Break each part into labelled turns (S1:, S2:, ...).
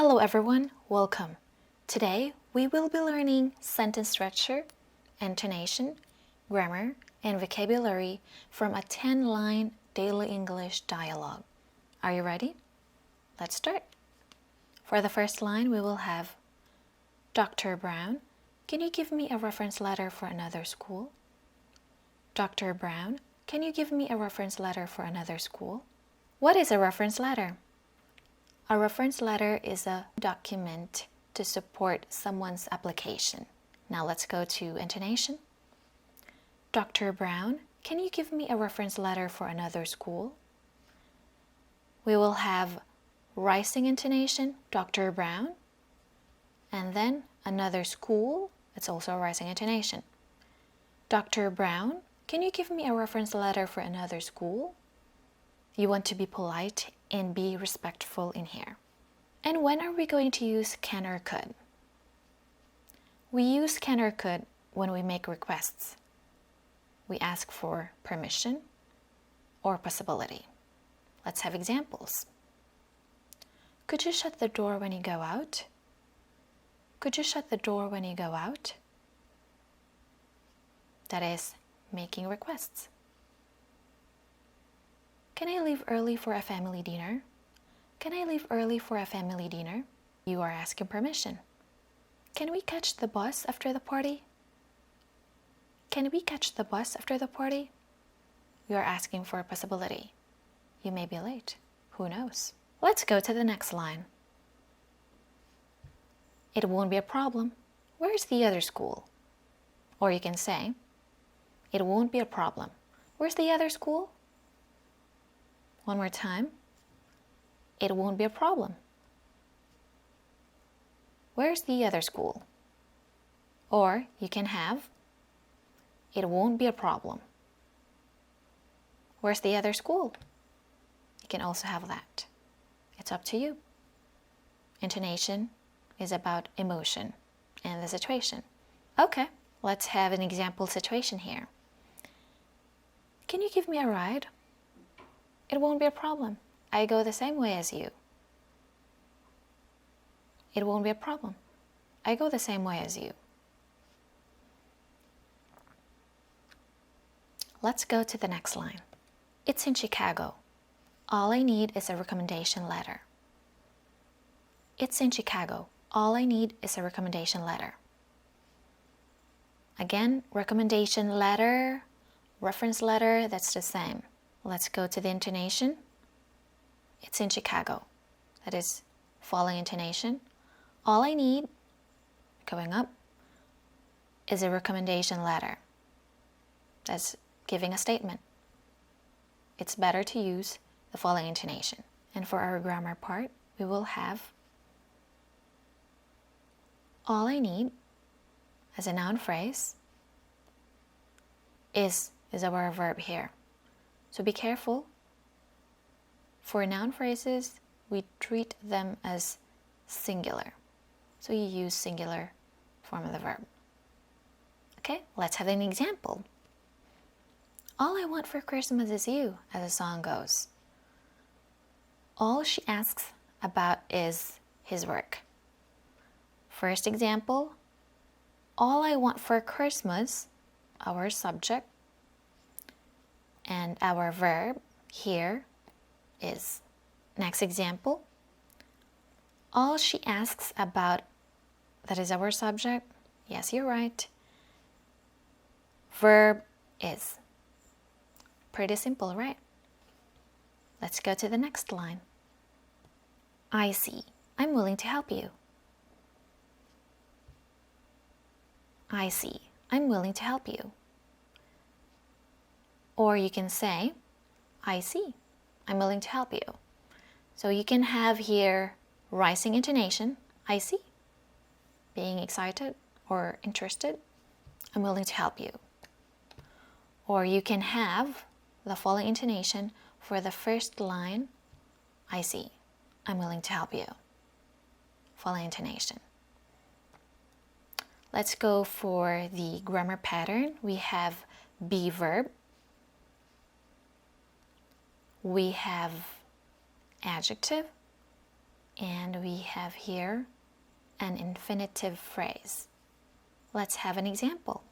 S1: Hello everyone, welcome. Today we will be learning sentence structure, intonation, grammar, and vocabulary from a 10-line daily English dialogue. Are you ready? Let's start. For the first line we will have Dr. Brown, can you give me a reference letter for another school? Dr. Brown, can you give me a reference letter for another school? What is a reference letter? A reference letter is a document to support someone's application. Now let's go to intonation. Dr. Brown, can you give me a reference letter for another school? We will have rising intonation, Dr. Brown, and then another school, it's also a rising intonation. Dr. Brown, can you give me a reference letter for another school? You want to be polite and be respectful in here. And when are we going to use can or could? We use can or could when we make requests. We ask for permission or possibility. Let's have examples. Could you shut the door when you go out? Could you shut the door when you go out? That is making requests. Can I leave early for a family dinner? Can I leave early for a family dinner? You are asking permission. Can we catch the bus after the party? Can we catch the bus after the party? You are asking for a possibility. You may be late. Who knows? Let's go to the next line. It won't be a problem. Where's the other school? Or you can say, it won't be a problem. Where's the other school? One more time. It won't be a problem. Where's the other school? Or you can have, it won't be a problem. Where's the other school? You can also have that. It's up to you. Intonation is about emotion and the situation. Okay, let's have an example situation here. Can you give me a ride? It won't be a problem. I go the same way as you. It won't be a problem. I go the same way as you. Let's go to the next line. It's in Chicago. All I need is a recommendation letter. It's in Chicago. All I need is a recommendation letter. Again, recommendation letter, reference letter, that's the same. Let's go to the intonation. It's in Chicago. That is falling intonation. All I need, going up, is a recommendation letter. That's giving a statement. It's better to use the falling intonation. And for our grammar part, we will have all I need as a noun phrase is our verb here. So be careful. For noun phrases, we treat them as singular. So you use singular form of the verb. Okay, let's have an example. All I want for Christmas is you, as the song goes. All she asks about is his work. First example, all I want for Christmas, our subject, and our verb here is. Next example, all she asks about, that is our subject. Yes, you're right. Verb is. Pretty simple, right? Let's go to the next line. I see. I'm willing to help you. I see. I'm willing to help you. Or you can say, I see. I'm willing to help you. So you can have here rising intonation, I see. Being excited or interested, I'm willing to help you. Or you can have the falling intonation for the first line, I see. I'm willing to help you. Falling intonation. Let's go for the grammar pattern. We have be verb. We have adjective And we have here an infinitive phrase. Let's have an example.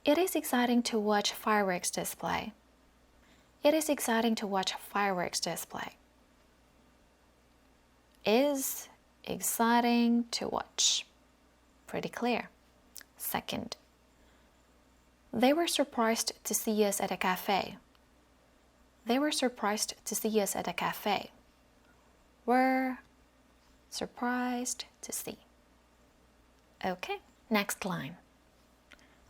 S1: It is exciting to watch fireworks display. It is exciting to watch fireworks display. Is exciting to watch. Pretty clear. Second, they were surprised to see us at a cafe. They were surprised to see us at a cafe. Were surprised to see. Okay, next line.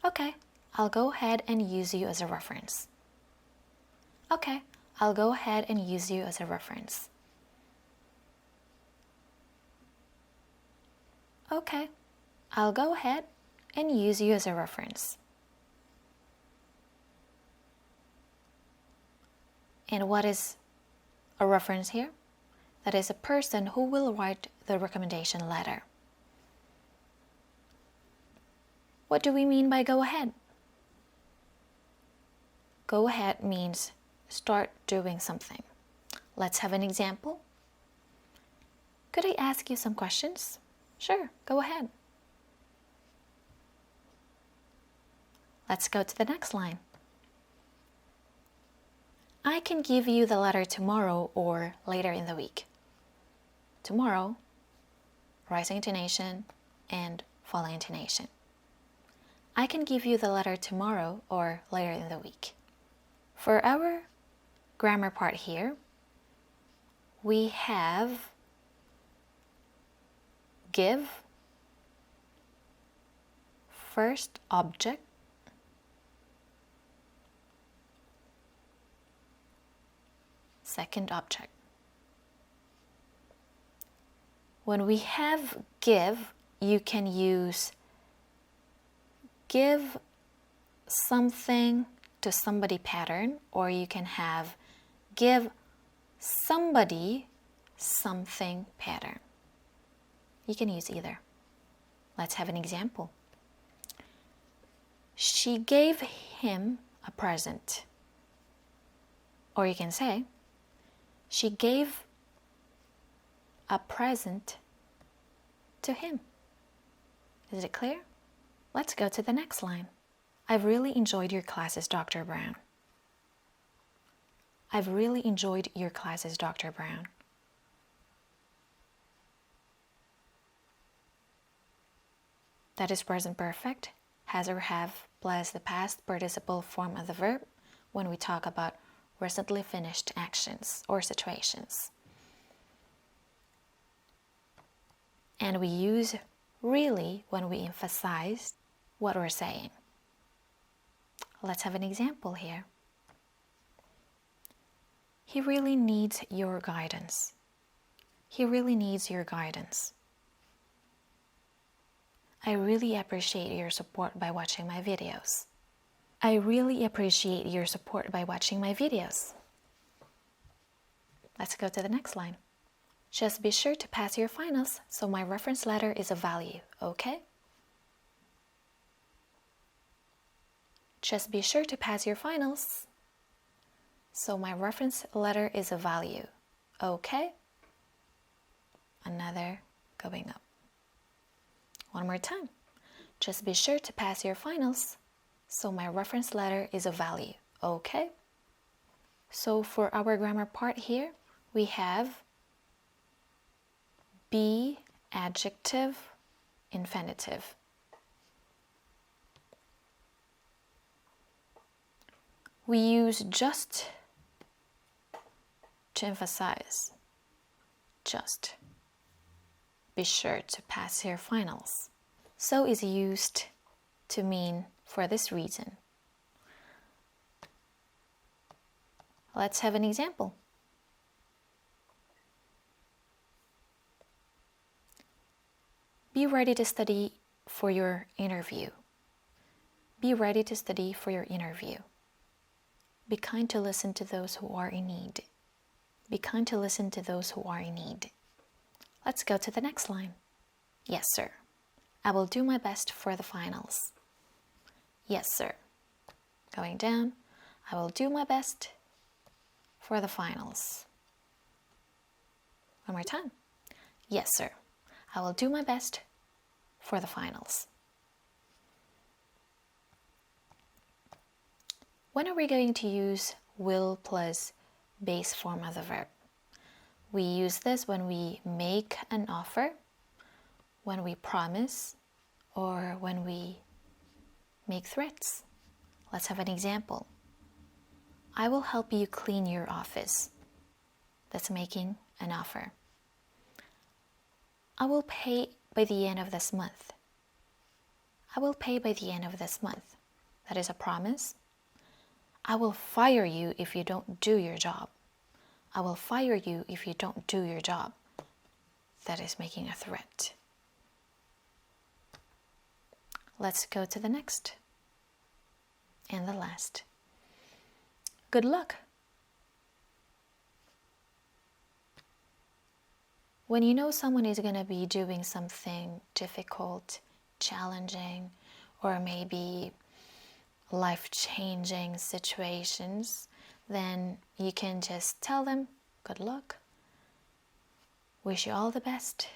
S1: Okay, I'll go ahead and use you as a reference. Okay, I'll go ahead and use you as a reference. Okay, I'll go ahead and use you as a reference. And what is a reference here? That is a person who will write the recommendation letter. What do we mean by go ahead? Go ahead means start doing something. Let's have an example. Could I ask you some questions? Sure, go ahead. Let's go to the next line. I can give you the letter tomorrow or later in the week. Tomorrow, rising intonation and falling intonation. I can give you the letter tomorrow or later in the week. For our grammar part here, we have give, first object, second object. When we have give, you can use give something to somebody pattern, or you can have give somebody something pattern. You can use either. Let's have an example. She gave him a present. Or you can say, she gave a present to him. Is it clear? Let's go to the next line. I've really enjoyed your classes, Dr. Brown. I've really enjoyed your classes, Dr. Brown. That is present perfect, has or have plus the past participle form of the verb when we talk about recently finished actions or situations. And we use really when we emphasize what we're saying. Let's have an example here. He really needs your guidance. He really needs your guidance. I really appreciate your support by watching my videos. I really appreciate your support by watching my videos. Let's go to the next line. Just be sure to pass your finals so my reference letter is of value, okay? Just be sure to pass your finals so my reference letter is of value, okay? Another going up. One more time. Just be sure to pass your finals so my reference letter is of value, okay? So for our grammar part here, we have be, adjective, infinitive. We use just to emphasize. Just. Be sure to pass your finals. So is used to mean for this reason. Let's have an example. Be ready to study for your interview. Be ready to study for your interview. Be kind to listen to those who are in need. Be kind to listen to those who are in need. Let's go to the next line. Yes, sir. I will do my best for the finals. Yes, sir. Going down. I will do my best for the finals. One more time. Yes, sir. I will do my best for the finals. When are we going to use will plus base form of the verb? We use this when we make an offer, when we promise, or when we make threats. Let's have an example. I will help you clean your office. That's making an offer. I will pay by the end of this month. I will pay by the end of this month. That is a promise. I will fire you if you don't do your job. I will fire you if you don't do your job. That is making a threat. Let's go to the next and the last. Good luck. When you know someone is going to be doing something difficult, challenging, or maybe life-changing situations, then you can just tell them, good luck. Wish you all the best.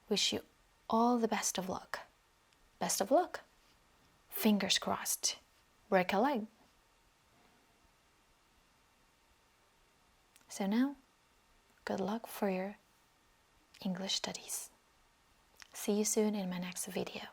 S1: Wish you all the best of luck. Best of luck. Fingers crossed. Break a leg. So now, good luck for your English studies. See you soon in my next video.